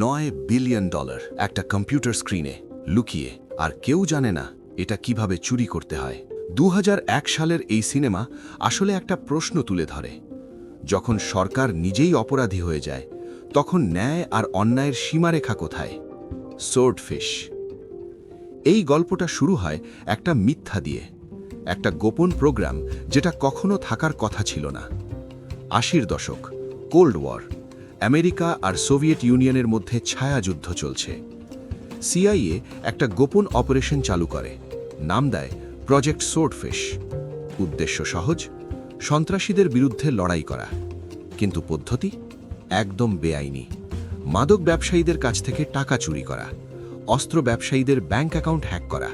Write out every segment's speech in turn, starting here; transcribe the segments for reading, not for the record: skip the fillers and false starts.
$9 billion একটা computer স্ক্রিনে লুকিয়ে, আর কেউ জানে না এটা কিভাবে চুরি করতে হয়। 2001 সালের এই সিনেমা আসলে একটা প্রশ্ন তুলে ধরে। যখন সরকার নিজেই অপরাধী হয়ে যায়, তখন ন্যায় আর অন্যায়ের সীমারেখা কোথায়? সোর্ডফিশ। এই গল্পটা শুরু হয় একটা মিথ্যা দিয়ে, একটা গোপন প্রোগ্রাম যেটা কখনো থাকার কথা ছিল না। 80-র দশক, কোল্ড ওয়ার, আমেরিকা আর সোভিয়েত ইউনিয়নের মধ্যে ছায়াযুদ্ধ চলছে। সিআইএ একটা গোপন অপারেশন চালু করে, নাম দেয় প্রজেক্ট সোর্ডফিশ। উদ্দেশ্য সহজ, সন্ত্রাসীদের বিরুদ্ধে লড়াই করা। কিন্তু পদ্ধতি একদম বেআইনি। মাদক ব্যবসায়ীদের কাছ থেকে টাকা চুরি করা, অস্ত্র ব্যবসায়ীদের ব্যাংক অ্যাকাউন্ট হ্যাক করা,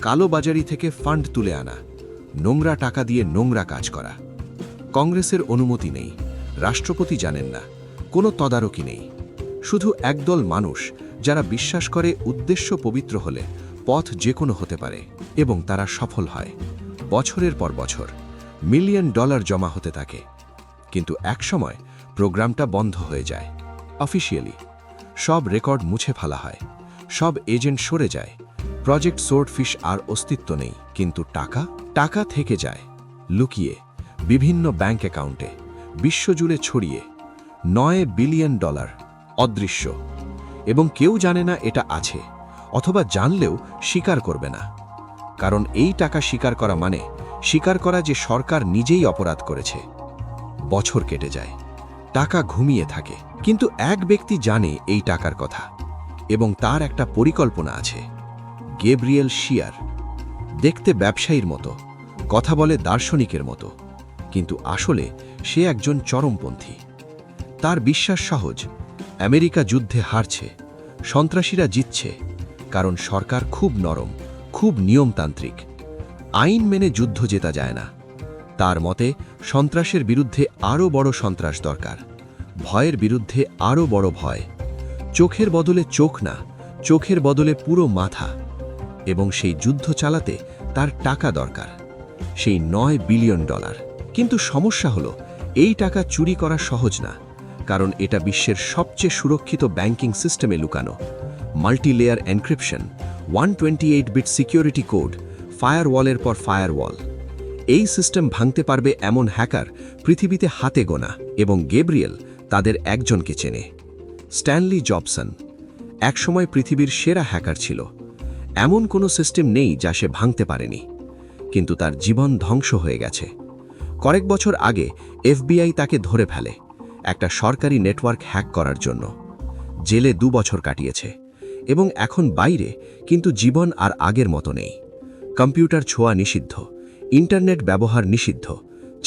কালোবাজারি থেকে ফান্ড তুলে আনা, নোংরা টাকা দিয়ে নোংরা কাজ করা। কংগ্রেসের অনুমতি নেই, রাষ্ট্রপতি জানেন না, কোনো তদারকি নেই। শুধু একদল মানুষ যারা বিশ্বাস করে উদ্দেশ্য পবিত্র হলে পথ যে কোনো হতে পারে, এবং তারা সফল হয়। বছরের পর বছর $1 মিলিয়ন জমা হতে থাকে। কিন্তু একসময় প্রোগ্রামটা বন্ধ হয়ে যায়। অফিসিয়ালি সব রেকর্ড মুছে ফেলা হয়, সব এজেন্ট সরে যায়, প্রজেক্ট সোর্ডফিশ আর অস্তিত্ব নেই। কিন্তু টাকা থেকে যায় লুকিয়ে বিভিন্ন ব্যাংক অ্যাকাউন্টে, বিশ্বজুড়ে ছড়িয়ে। $9 বিলিয়ন অদৃশ্য, এবং কেউ জানে না এটা আছে, অথবা জানলেও স্বীকার করবে না। কারণ এই টাকা স্বীকার করা মানে স্বীকার করা যে সরকার নিজেই অপরাধ করেছে। বছর কেটে যায়, টাকা ঘুমিয়ে থাকে, কিন্তু এক ব্যক্তি জানে এই টাকার কথা, এবং তার একটা পরিকল্পনা আছে। গ্যাব্রিয়েল শিয়ার। দেখতে ব্যবসায়ীর মতো, কথা বলে দার্শনিকের মতো, কিন্তু আসলে সে একজন চরমপন্থী। তার বিশ্বাস সহজ, আমেরিকা যুদ্ধে হারছে, সন্ত্রাসীরা জিতছে, কারণ সরকার খুব নরম, খুব নিয়মতান্ত্রিক। আইন মেনে যুদ্ধ জেতা যায় না। তার মতে সন্ত্রাসের বিরুদ্ধে আরও বড় সন্ত্রাস দরকার, ভয়ের বিরুদ্ধে আরও বড় ভয়। চোখের বদলে চোখ না, চোখের বদলে পুরো মাথা। এবং সেই যুদ্ধ চালাতে তার টাকা দরকার, সেই $9 বিলিয়ন। কিন্তু সমস্যা হলো, এই টাকা চুরি করা সহজ না, কারণ এটা বিশ্বের সবচেয়ে সুরক্ষিত ব্যাংকিং সিস্টেমে লুকানো। মাল্টিলেয়ার এনক্রিপশন, 128-বিট সিকিউরিটি কোড, ফায়ারওয়ালের পর ফায়ারওয়াল। এই সিস্টেম ভাঙতে পারবে এমন হ্যাকার পৃথিবীতে হাতে গোনা, এবং গ্যাব্রিয়েল তাদের একজনকে চেনে, স্ট্যানলি জবসন। একসময় পৃথিবীর সেরা হ্যাকার ছিল। এমন কোনো সিস্টেম নেই যা সে ভাঙতে পারেনি। কিন্তু তার জীবন ধ্বংস হয়ে গেছে। কয়েক বছর আগে এফবিআই তাকে ধরে ফেলে একটা সরকারি নেটওয়ার্ক হ্যাক করার জন্য। জেলে 2 বছর কাটিয়েছে, এবং এখন বাইরে, কিন্তু জীবন আর আগের মতো নেই। কম্পিউটার ছোঁয়া নিষিদ্ধ, ইন্টারনেট ব্যবহার নিষিদ্ধ,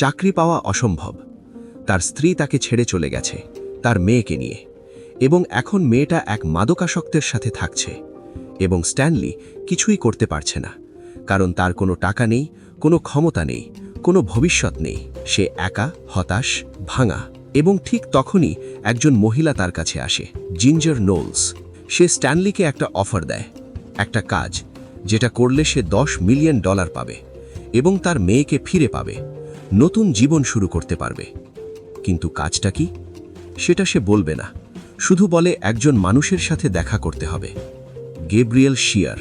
চাকরি পাওয়া অসম্ভব। তার স্ত্রী তাকে ছেড়ে চলে গেছে, তার মেয়েকে নিয়ে, এবং এখন মেয়েটা এক মাদকাসক্তের সাথে থাকছে। এবং স্ট্যানলি কিছুই করতে পারছে না, কারণ তার কোনো টাকা নেই, কোনো ক্ষমতা নেই, কোনো ভবিষ্যৎ নেই। সে একা, হতাশ, ভাঙা। এবং ঠিক তখনই একজন মহিলা তার কাছে আসে, জিঞ্জার নোলস। সে স্ট্যানলিকে একটা অফার দেয়, একটা কাজ যেটা করলে সে $10 মিলিয়ন পাবে, এবং তার মেয়েকে ফিরে পাবে, নতুন জীবন শুরু করতে পারবে। কিন্তু কাজটা কি সেটা সে বলবে না, শুধু বলে একজন মানুষের সাথে দেখা করতে হবে, গ্যাব্রিয়েল শিয়ার।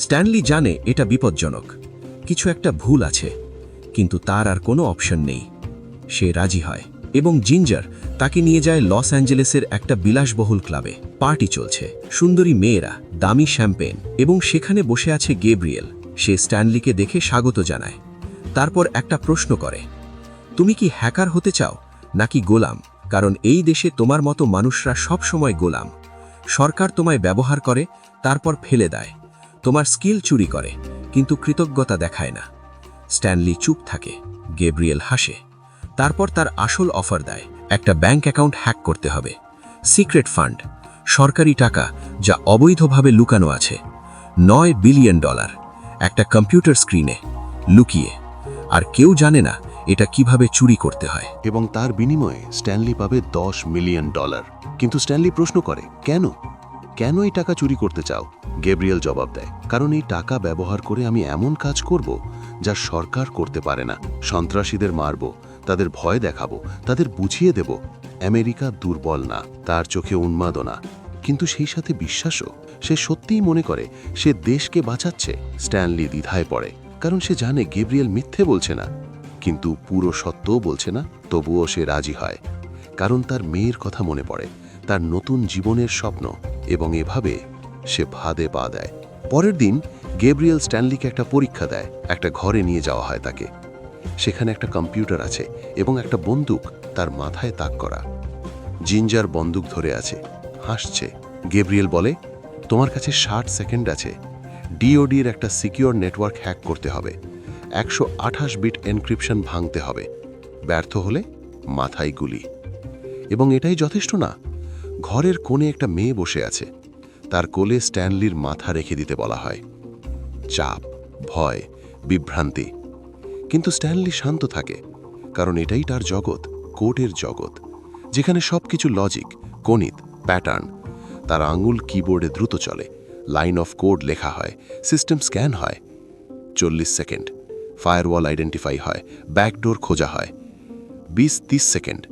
স্ট্যানলি জানে এটা বিপজ্জনক, কিছু একটা ভুল আছে, কিন্তু তার আর কোনো অপশন নেই। সে রাজি হয়, এবং জিঞ্জার তাকে নিয়ে যায় লস অ্যাঞ্জেলেসের একটা বিলাসবহুল ক্লাবে। পার্টি চলছে, সুন্দরী মেয়েরা, দামি শ্যাম্পেন, এবং সেখানে বসে আছে গ্যাব্রিয়েল। সে স্ট্যানলিকে দেখে স্বাগত জানায়, তারপর একটা প্রশ্ন করে, তুমি কি হ্যাকার হতে চাও নাকি গোলাম? কারণ এই দেশে তোমার মতো মানুষরা সব সময় গোলাম। সরকার তোমায় ব্যবহার করে, তারপর ফেলে দেয়, তোমার স্কিল চুরি করে, কিন্তু কৃতজ্ঞতা দেখায় না। স্ট্যানলি চুপ থাকে, গ্যাব্রিয়েল হাসে। তারপর তার আসল অফার দেয়, একটা ব্যাংক অ্যাকাউন্ট হ্যাক করতে হবে, সিক্রেট ফান্ড, সরকারি টাকা যা অবৈধভাবে লুকানো আছে, $9 বিলিয়ন একটা কম্পিউটার স্ক্রিনে লুকিয়ে, আর কেউ জানে না এটা কিভাবে চুরি করতে হয়। এবং তার বিনিময়ে স্ট্যানলি পাবে $10 মিলিয়ন। কিন্তু স্ট্যানলি প্রশ্ন করে, কেন এই টাকা চুরি করতে চাও? গ্যাব্রিয়েল জবাব দেয়, কারণ এই টাকা ব্যবহার করে আমি এমন কাজ করব যা সরকার করতে পারে না। সন্ত্রাসীদের মারব, তাদের ভয় দেখাবো, তাদের বুঝিয়ে দেব আমেরিকা দুর্বল না, তার চোখে উন্মাদনা। কিন্তু সেই সাথে বিশ্বাসও। সে সত্যিই মনে করে সে দেশকে বাঁচাচ্ছে। স্ট্যানলি দ্বিধায় পড়ে, কারণ সে জানে গ্যাব্রিয়েল মিথ্যে বলছে না, কিন্তু পুরো সত্যও বলছে না। তবুও সে রাজি হয়, কারণ তার মেয়ের কথা মনে পড়ে, তার নতুন জীবনের স্বপ্ন, এবং এভাবে সে ফাঁদে পা দেয়। পরের দিন গ্যাব্রিয়েল স্ট্যানলিকে একটা পরীক্ষা দেয়। একটা ঘরে নিয়ে যাওয়া হয় তাকে। সেখানে একটা কম্পিউটার আছে এবং একটা বন্দুক তার মাথায় তাক করা। জিঞ্জার বন্দুক ধরে আছে, হাসছে। গ্যাব্রিয়েল বলে, তোমার কাছে 60 সেকেন্ড আছে। ডিওডির একটা সিকিউর নেটওয়ার্ক হ্যাক করতে হবে, 128 বিট এনক্রিপশন ভাঙতে হবে। ব্যর্থ হলে মাথায় গুলি। এবং এটাই যথেষ্ট না। ঘরের কোণে একটা মেয়ে বসে আছে, তার কোলে স্ট্যানলির মাথা রেখে দিতে বলা হয়। চাপ, ভয়, বিভ্রান্তি, কিন্তু স্ট্যানলি শান্ত থাকে, কারণ এটাই তার জগৎ, কোডের জগৎ, যেখানে সবকিছু লজিক, গণিত, প্যাটার্ন। তার আঙুল কিবোর্ডে দ্রুত চলে, লাইন অফ কোড লেখা হয়, সিস্টেম স্ক্যান হয়। 40 সেকেন্ড, ফায়ারওয়াল আইডেন্টিফাই হয়, ব্যাকডোর খোঁজা হয়। 20-30 সেকেন্ড,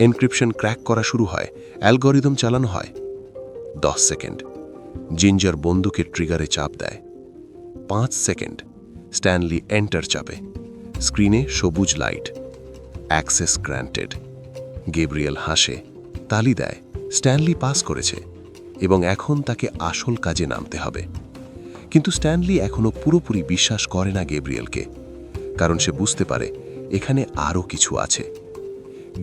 এনক্রিপশন ক্র্যাক করা শুরু হয়, অ্যালগরিদম চালানো হয়। 10 সেকেন্ড, জিঞ্জার বন্দুকের ট্রিগারে চাপ দেয়। 5 সেকেন্ড, স্ট্যানলি এন্টার চাপে। স্ক্রিনে সবুজ লাইট, অ্যাক্সেস গ্র্যান্টেড। গ্যাব্রিয়েল হাসে, তালি দেয়। স্ট্যানলি পাস করেছে এবং এখন তাকে আসল কাজে নামতে হবে। কিন্তু স্ট্যানলি এখনও পুরোপুরি বিশ্বাস করে না গ্যাব্রিয়েলকে, কারণ সে বুঝতে পারে এখানে আরও কিছু আছে।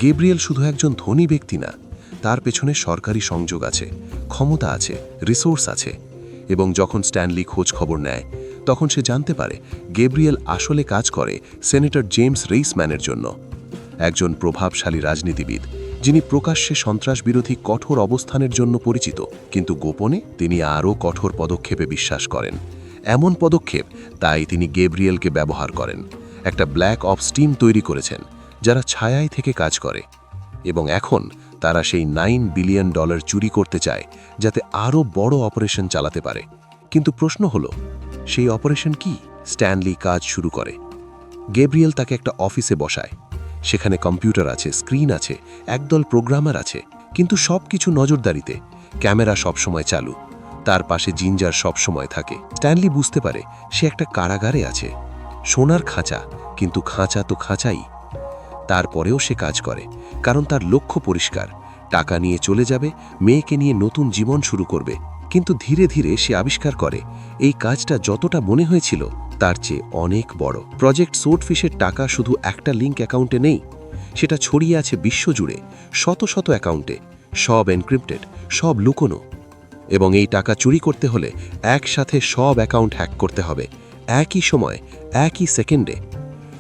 গ্যাব্রিয়েল শুধু একজন ধনী ব্যক্তি না, তার পেছনে সরকারি সংযোগ আছে, ক্ষমতা আছে, রিসোর্স আছে। এবং যখন স্ট্যানলি খোঁজ খবর নেয়, তখন সে জানতে পারে গ্যাব্রিয়েল আসলে কাজ করে সেনেটর জেমস রেইসম্যানের জন্য, একজন প্রভাবশালী রাজনীতিবিদ যিনি প্রকাশ্যে সন্ত্রাসবিরোধী কঠোর অবস্থানের জন্য পরিচিত, কিন্তু গোপনে তিনি আরও কঠোর পদক্ষেপে বিশ্বাস করেন। এমন পদক্ষেপ, তাই তিনি গ্যাব্রিয়েলকে ব্যবহার করেন। একটা ব্ল্যাক অপস টিম তৈরি করেছেন, যারা ছায়ায় থেকে কাজ করে। এবং এখন তারা সেই $9 বিলিয়ন চুরি করতে চায়, যাতে আরও বড় অপারেশন চালাতে পারে। কিন্তু প্রশ্ন হলো, সেই অপারেশন কি? স্ট্যানলি কাজ শুরু করে। গ্যাব্রিয়েল তাকে একটা অফিসে বসায়। সেখানে কম্পিউটার আছে, স্ক্রিন আছে, একদল প্রোগ্রামার আছে, কিন্তু সব কিছু নজরদারিতে। ক্যামেরা সবসময় চালু, তার পাশে জিঞ্জার সবসময় থাকে। স্ট্যানলি বুঝতে পারে সে একটা কারাগারে আছে, সোনার খাঁচা, কিন্তু খাঁচা তো খাঁচাই। তারপরেও সে কাজ করে, কারণ তার লক্ষ্য পরিষ্কার, টাকা নিয়ে চলে যাবে, মেয়েকে নিয়ে নতুন জীবন শুরু করবে। কিন্তু ধীরে ধীরে সে আবিষ্কার করে এই কাজটা যতটা মনে হয়েছিল তার চেয়ে অনেক বড়। প্রজেক্ট সোর্টফিশের টাকা শুধু একটা লিঙ্ক অ্যাকাউন্টে নেই, সেটা ছড়িয়ে আছে বিশ্বজুড়ে, শত শত অ্যাকাউন্টে, সব এনক্রিপ্টেড, সব লুকোনো। এবং এই টাকা চুরি করতে হলে একসাথে সব অ্যাকাউন্ট হ্যাক করতে হবে, একই সময়, একই সেকেন্ডে।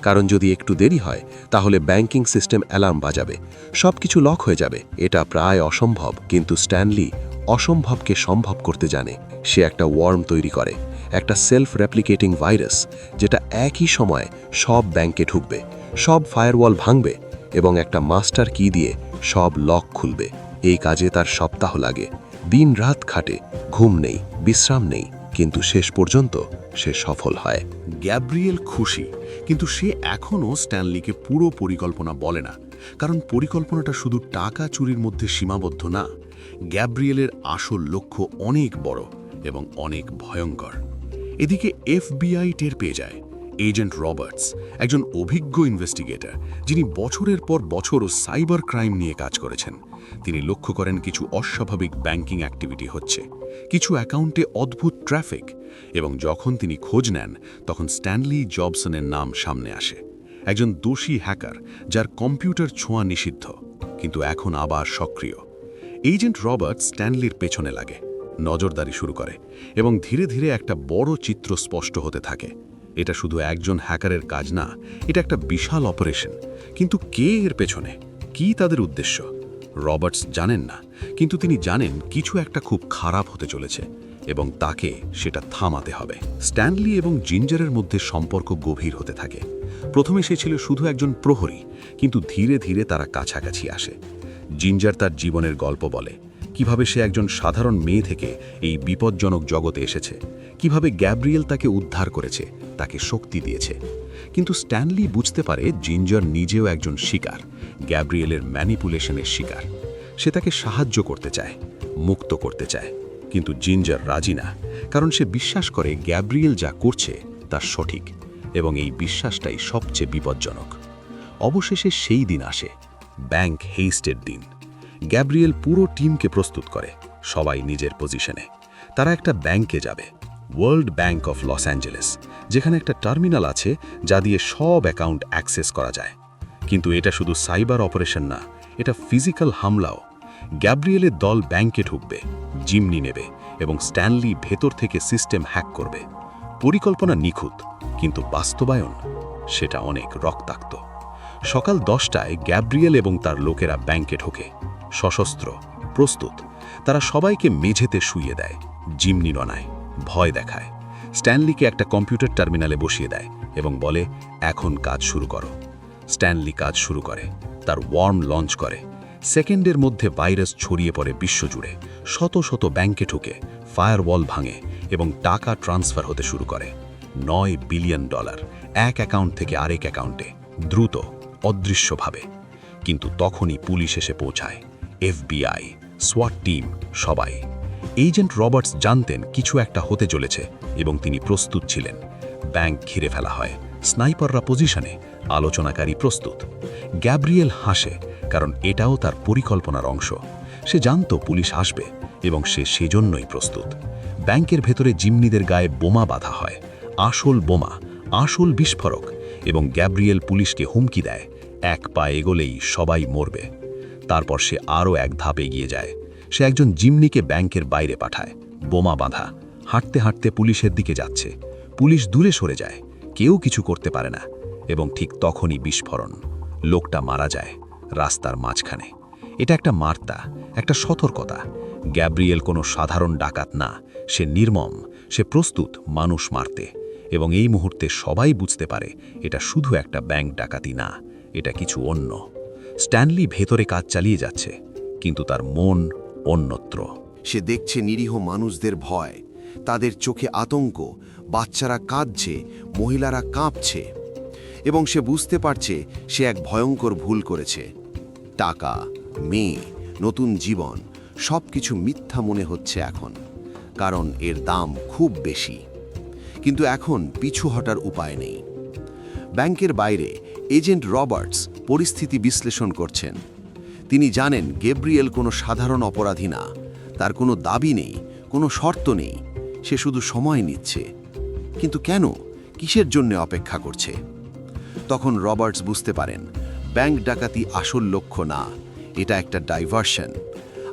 কারণ যদি একটু দেরি হয়, তাহলে ব্যাংকিং সিস্টেম অ্যালার্ম বাজাবে, সব কিছু লক হয়ে যাবে। এটা প্রায় অসম্ভব, কিন্তু স্ট্যানলি অসম্ভবকে সম্ভব করতে জানে। সে একটা ওয়ার্ম তৈরি করে, একটা সেলফ রেপ্লিকেটিং ভাইরাস, যেটা একই সময় সব ব্যাংকে ঢুকবে, সব ফায়ারওয়াল ভাঙবে এবং একটা মাস্টার কি দিয়ে সব লক খুলবে। এই কাজে তার সপ্তাহ লাগে, দিন রাত খাটে, ঘুম নেই, বিশ্রাম নেই, কিন্তু শেষ পর্যন্ত সে সফল হয়। গ্যাব্রিয়েল খুশি, কিন্তু সে এখনও স্ট্যানলিকে পুরো পরিকল্পনা বলে না, কারণ পরিকল্পনাটা শুধু টাকা চুরির মধ্যে সীমাবদ্ধ না। গ্যাব্রিয়েলের আসল লক্ষ্য অনেক বড় এবং অনেক ভয়ঙ্কর। এদিকে FBI টের পেয়ে যায়। এজেন্ট রবার্টস একজন অভিজ্ঞ ইনভেস্টিগেটর, যিনি বছরের পর বছর সাইবার ক্রাইম নিয়ে কাজ করেছেন। তিনি লক্ষ্য করেন কিছু অস্বাভাবিক ব্যাংকিং অ্যাক্টিভিটি হচ্ছে, কিছু অ্যাকাউন্টে অদ্ভুত ট্রাফিক। এবং যখন তিনি খোঁজ নেন, তখন স্ট্যানলি জবসনের নাম সামনে আসে, একজন দোষী হ্যাকার যার কম্পিউটার ছোঁয়া নিষিদ্ধ, কিন্তু এখন আবার সক্রিয়। এজেন্ট রবার্ট স্ট্যানলির পেছনে লাগে, নজরদারি শুরু করে, এবং ধীরে ধীরে একটা বড় চিত্র স্পষ্ট হতে থাকে। এটা শুধু একজন হ্যাকারের কাজ না, এটা একটা বিশাল অপারেশন। কিন্তু কে এর পেছনে, কি তাদের উদ্দেশ্য? রবার্টস জানেন না, কিন্তু তিনি জানেন কিছু একটা খুব খারাপ হতে চলেছে এবং তাকে সেটা থামাতে হবে। স্ট্যানলি এবং জিঞ্জারের মধ্যে সম্পর্ক গভীর হতে থাকে। প্রথমে সে ছিল শুধু একজন প্রহরী, কিন্তু ধীরে ধীরে তারা কাছাকাছি আসে। জিঞ্জার তার জীবনের গল্প বলে, কিভাবে সে একজন সাধারণ মেয়ে থেকে এই বিপজ্জনক জগতে এসেছে, কিভাবে গ্যাব্রিয়েল তাকে উদ্ধার করেছে, তাকে শক্তি দিয়েছে। কিন্তু স্ট্যানলি বুঝতে পারে জিঞ্জার নিজেও একজন শিকার, গ্যাব্রিয়েলের ম্যানিপুলেশনের শিকার। সে তাকে সাহায্য করতে চায়, মুক্ত করতে চায়, কিন্তু জিঞ্জার রাজি না, কারণ সে বিশ্বাস করে গ্যাব্রিয়েল যা করছে তা সঠিক, এবং এই বিশ্বাসটাই সবচেয়ে বিপজ্জনক। অবশেষে সেই দিন আসে, ব্যাংক হেইস্টের দিন। গ্যাব্রিয়েল পুরো টিমকে প্রস্তুত করে, সবাই নিজের পজিশনে। তারা একটা ব্যাংকে যাবে, world bank of Los Angeles, যেখানে একটা টার্মিনাল আছে যা দিয়ে সব অ্যাকাউন্ট অ্যাক্সেস করা যায়। কিন্তু এটা শুধু সাইবার অপারেশন না, এটা ফিজিক্যাল হামলাও। গ্যাব্রিয়েলের দল ব্যাংকে ঢুকবে, জিমনি নেবে এবং স্ট্যানলি ভেতর থেকে সিস্টেম হ্যাক করবে। পরিকল্পনা নিখুঁত, কিন্তু বাস্তবায়ন সেটা অনেক রক্তাক্ত। সকাল 10টায় গ্যাব্রিয়েল এবং তার লোকেরা ব্যাংকে ঢোকে, সশস্ত্র, প্রস্তুত। তারা সবাইকে মেঝেতে শুইয়ে দেয়, জিমনি ননায়, ভয় দেখায়। স্ট্যানলিকে একটা কম্পিউটার টার্মিনালে বসিয়ে দেয় এবং বলে, এখন কাজ শুরু করো। স্ট্যানলি কাজ শুরু করে, তার ওয়ার্ম লঞ্চ করে। সেকেন্ডের মধ্যে ভাইরাস ছড়িয়ে পড়ে বিশ্বজুড়ে। শত শত ব্যাংকে ঢুকে, ফায়ারওয়াল ভাঙে এবং টাকা ট্রান্সফার হতে শুরু করে। $9 বিলিয়ন এক অ্যাকাউন্ট থেকে আরেক অ্যাকাউন্টে, দ্রুত, অদৃশ্যভাবে। কিন্তু তখনই পুলিশ এসে পৌঁছায়, FBI, সোয়াট টিম, সবাই। এজেন্ট রবার্টস জানতেন কিছু একটা হতে চলেছে এবং তিনি প্রস্তুত ছিলেন। ব্যাংক ঘিরে ফেলা হয়, স্নাইপাররা পজিশনে, আলোচনাকারী প্রস্তুত। গ্যাব্রিয়েল হাসে, কারণ এটাও তার পরিকল্পনার অংশ। সে জানত পুলিশ আসবে এবং সে সেজন্যই প্রস্তুত। ব্যাংকের ভেতরে জিমনিদের গায়ে বোমা বাঁধা হয়, আসল বোমা, আসল বিস্ফোরক, এবং গ্যাব্রিয়েল পুলিশকে হুমকি দেয়, এক পা এগোলেই সবাই মরবে। তারপর সে আরও এক ধাপ এগিয়ে যায়। সে একজন জিমনিকে ব্যাংকের বাইরে পাঠায়, বোমা বাঁধা, হাঁটতে হাঁটতে পুলিশের দিকে যাচ্ছে। পুলিশ দূরে সরে যায়, কেউ কিছু করতে পারে না, এবং ঠিক তখনই বিস্ফোরণ। লোকটা মারা যায় রাস্তার মাঝখানে। এটা একটা বার্তা, একটা সতর্কতা। গ্যাব্রিয়েল কোনো সাধারণ ডাকাত না, সে নির্মম, সে প্রস্তুত মানুষ মারতে। এবং এই মুহূর্তে সবাই বুঝতে পারে এটা শুধু একটা ব্যাংক ডাকাতি না, এটা কিছু অন্য। স্ট্যানলি ভেতরে কাজ চালিয়ে যাচ্ছে, কিন্তু তার মন অন্যত্র। সে দেখছে নিরীহ মানুষদের ভয়, তাদের চোখে আতঙ্ক, বাচ্চারা কাঁদছে, মহিলারা কাঁপছে, এবং সে বুঝতে পারছে সে এক ভয়ঙ্কর ভুল করেছে। টাকা, মেয়ে, নতুন জীবন, সব কিছু মিথ্যা মনে হচ্ছে এখন, কারণ এর দাম খুব বেশি। কিন্তু এখন পিছু হটার উপায় নেই। ব্যাংকের বাইরে এজেন্ট রবার্টস পরিস্থিতি বিশ্লেষণ করছেন। তিনি জানেন গ্যাব্রিয়েল কোনো সাধারণ অপরাধী না, তার কোনো দাবি নেই, কোনো শর্ত নেই, সে শুধু সময় নিচ্ছে। কিন্তু কেন, কিসের জন্য অপেক্ষা করছে? তখন রবার্টস বুঝতে পারেন ব্যাংক ডাকাতি আসল লক্ষ্য না, এটা একটা ডাইভারশন।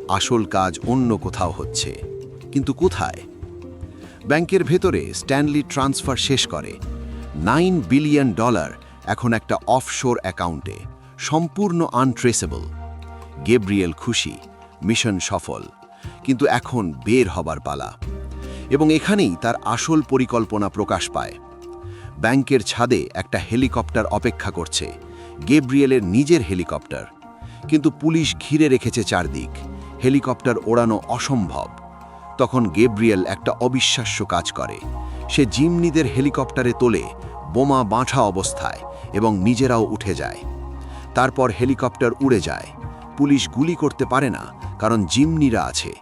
আসল কাজ অন্য কোথাও হচ্ছে, কিন্তু কোথায়? ব্যাংকের ভেতরে স্ট্যানলি ট্রান্সফার শেষ করে। $9 বিলিয়ন এখন একটা অফশোর অ্যাকাউন্টে, সম্পূর্ণ আনট্রেসেবল। গ্যাব্রিয়েল খুশি, মিশন সফল। কিন্তু এখন বের হবার পালা। এবং এখানেই তার আসল পরিকল্পনা প্রকাশ পায়। ব্যাংকের ছাদে একটা হেলিকপ্টার অপেক্ষা করছে, গ্যাব্রিয়েলের নিজের হেলিকপ্টার। কিন্তু পুলিশ ঘিরে রেখেছে চারদিক, হেলিকপ্টার ওড়ানো অসম্ভব। তখন গ্যাব্রিয়েল একটা অবিশ্বাস্য কাজ করে। সে জিমনিদের হেলিকপ্টারে তোলে, বোমা বাঁধা অবস্থায়, এবং নিজেরাও উঠে যায়। তারপর হেলিকপ্টার উড়ে যায়। পুলিশ গুলি করতে পারে না, কারণ জিমনিরা আছে।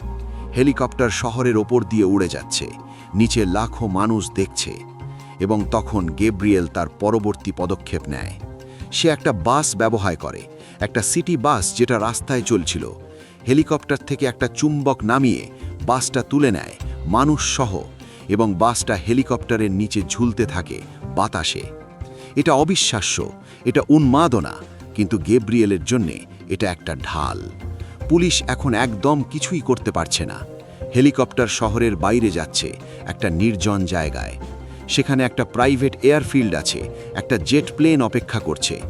হেলিকপ্টার শহরের ওপর দিয়ে উড়ে যাচ্ছে, নিচে লাখো মানুষ দেখছে। এবং তখন গ্যাব্রিয়েল তার পরবর্তী পদক্ষেপ নেয়। সে একটা বাস ব্যবহার করে, একটা সিটি বাস যেটা রাস্তায় চলছিল। হেলিকপ্টার থেকে একটা চুম্বক নামিয়ে বাসটা তুলে নেয়, মানুষ সহ, এবং বাসটা হেলিকপ্টারের নিচে ঝুলতে থাকে বাতাসে। এটা অবিশ্বাস্য, এটা উন্মাদনা, কিন্তু গ্যাব্রিয়েলের জন্যে এটা একটা ঢাল। পুলিশ এখন একদম কিছুই করতে পারছে না। হেলিকপ্টার শহরের বাইরে যাচ্ছে, একটা নির্জন জায়গায়। সেখানে একটা প্রাইভেট এয়ারফিল্ড আছে, একটা জেট প্লেন অপেক্ষা করছে।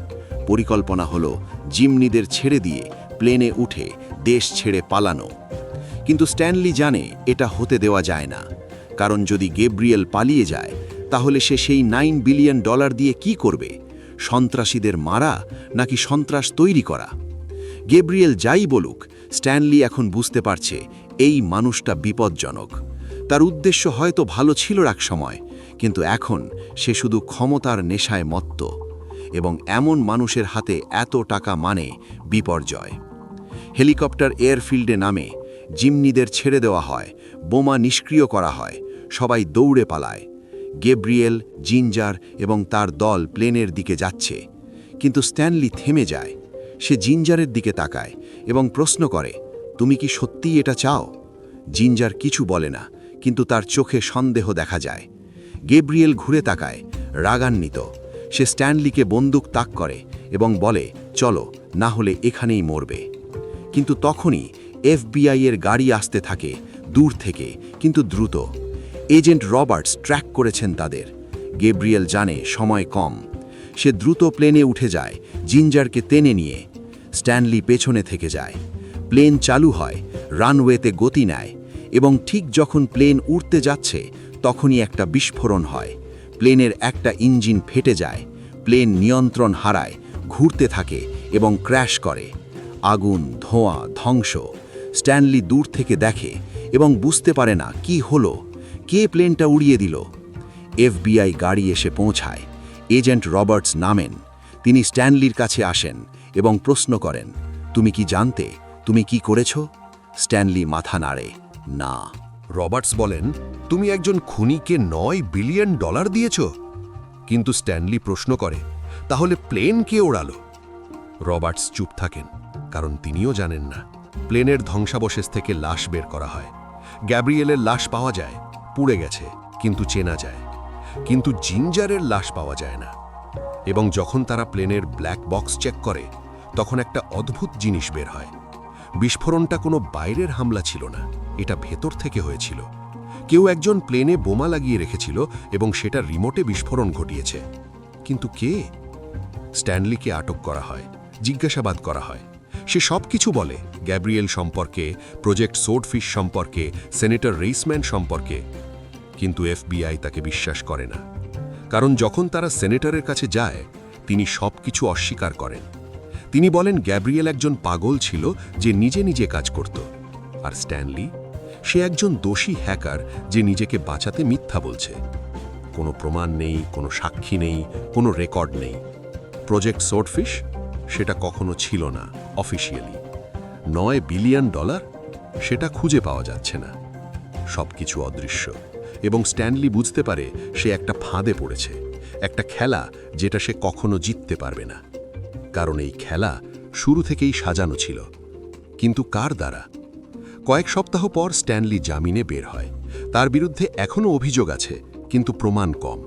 পরিকল্পনা হলো জিমনিদের ছেড়ে দিয়ে প্লেনে উঠে দেশ ছেড়ে পালানো। কিন্তু স্ট্যানলি জানে এটা হতে দেওয়া যায় না, কারণ যদি গ্যাব্রিয়েল পালিয়ে যায় তাহলে সে সেই $9 বিলিয়ন দিয়ে কি করবে? সন্ত্রাসীদের মারা নাকি সন্ত্রাস তৈরি করা? গ্যাব্রিয়েল যাই বলুক, স্ট্যানলি এখন বুঝতে পারছে এই মানুষটা বিপজ্জনক। তার উদ্দেশ্য হয়তো ভালো ছিল এক সময়, কিন্তু এখন সে শুধু ক্ষমতার নেশায় মত্ত। এবং এমন মানুষের হাতে এত টাকা মানে বিপর্যয়। হেলিকপ্টার এয়ারফিল্ডে নামে জিমনিদের ছেড়ে দেওয়া হয়, বোমা নিষ্ক্রিয় করা হয়, সবাই দৌড়ে পালায়। গ্যাব্রিয়েল, জিঞ্জার এবং তার দল প্লেনের দিকে যাচ্ছে, কিন্তু স্ট্যানলি থেমে যায়। সে জিঞ্জারের দিকে তাকায় এবং প্রশ্ন করে, তুমি কি সত্যিই এটা চাও? জিঞ্জার কিছু বলে না, কিন্তু তার চোখে সন্দেহ দেখা যায়। গ্যাব্রিয়েল ঘুরে তাকায়, রাগান্বিত। সে স্ট্যানলিকে বন্দুক তাক করে এবং বলে, চলো, না হলে এখানেই মরবে। কিন্তু তখনই FBI এর গাড়ি আসতে থাকে, দূর থেকে কিন্তু দ্রুত। এজেন্ট রবার্টস ট্র্যাক করেছেন তাদের। গ্যাব্রিয়েল জানে সময় কম। সে দ্রুত প্লেনে উঠে যায়, জিঞ্জারকে টেনে নিয়ে। স্ট্যানলি পেছনে থেকে যায়। প্লেন চালু হয়, রানওয়েতে গতি নেয়, এবং ঠিক যখন প্লেন উড়তে যাচ্ছে তখনই একটা বিস্ফোরণ হয়। প্লেনের একটা ইঞ্জিন ফেটে যায়, প্লেন নিয়ন্ত্রণ হারায়, ঘুরতে থাকে এবং ক্র্যাশ করে। আগুন, ধোঁয়া, ধ্বংস। স্ট্যানলি দূর থেকে দেখে এবং বুঝতে পারে না কি হলো, কে প্লেনটা উড়িয়ে দিল। FBI গাড়ি এসে পৌঁছায়। এজেন্ট রবার্টস নামেন। তিনি স্ট্যানলির কাছে আসেন এবং প্রশ্ন করেন, তুমি কি জানতে? তুমি কি করেছ? স্ট্যানলি মাথা নাড়ে, না। রবার্টস বলেন, তুমি একজন খুনিকে $9 বিলিয়ন দিয়েছ? কিন্তু স্ট্যানলি প্রশ্ন করে, তাহলে প্লেন কে ওড়ালো? রবার্টস চুপ থাকেন, কারণ তিনিও জানেন না। প্লেনের ধ্বংসাবশেষ থেকে লাশ বের করা হয়। গ্যাব্রিয়েলের লাশ পাওয়া যায়, পুড়ে গেছে, কিন্তু চেনা যায়। কিন্তু জিঞ্জারের লাশ পাওয়া যায় না। এবং যখন তারা প্লেনের ব্ল্যাক বক্স চেক করে, তখন একটা অদ্ভুত জিনিস বের হয়। বিস্ফোরণটা কোনো বাইরের হামলা ছিল না, এটা ভেতর থেকে হয়েছিল। কেউ একজন প্লেনে বোমা লাগিয়ে রেখেছিল এবং সেটা রিমোটে বিস্ফোরণ ঘটিয়েছে। কিন্তু কে? স্ট্যানলিকে আটক করা হয়, জিজ্ঞাসাবাদ করা হয়। সে সব কিছু বলে, গ্যাব্রিয়েল সম্পর্কে, প্রজেক্ট সোর্ডফিশ সম্পর্কে, সেনেটর রেইসম্যান সম্পর্কে। কিন্তু FBI তাকে বিশ্বাস করে না, কারণ যখন তারা সেনেটরের কাছে যায়, তিনি সব কিছু অস্বীকার করেন। তিনি বলেন গ্যাব্রিয়েল একজন পাগল ছিল যে নিজে নিজে কাজ করত। আর স্ট্যানলি, সে একজন দোষী হ্যাকার যে নিজেকে বাঁচাতে মিথ্যা বলছে। কোনো প্রমাণ নেই, কোনো সাক্ষী নেই, কোনো রেকর্ড নেই। প্রজেক্ট সোর্ডফিশ, সেটা কখনো ছিল না অফিসিয়ালি। $9 বিলিয়ন, সেটা খুঁজে পাওয়া যাচ্ছে না। সব কিছু অদৃশ্য, এবং স্ট্যানলি বুঝতে পারে সে একটা ফাঁদে পড়েছে, একটা খেলা যেটা সে কখনো জিততে পারবে না। কারণ এই খেলা শুরু থেকেই সাজানো ছিল। কিন্তু কার দ্বারা? কয়েক সপ্তাহ পর স্ট্যানলি জামিনে বের হয়। তার বিরুদ্ধে এখনও অভিযোগ আছে, কিন্তু প্রমাণ কম।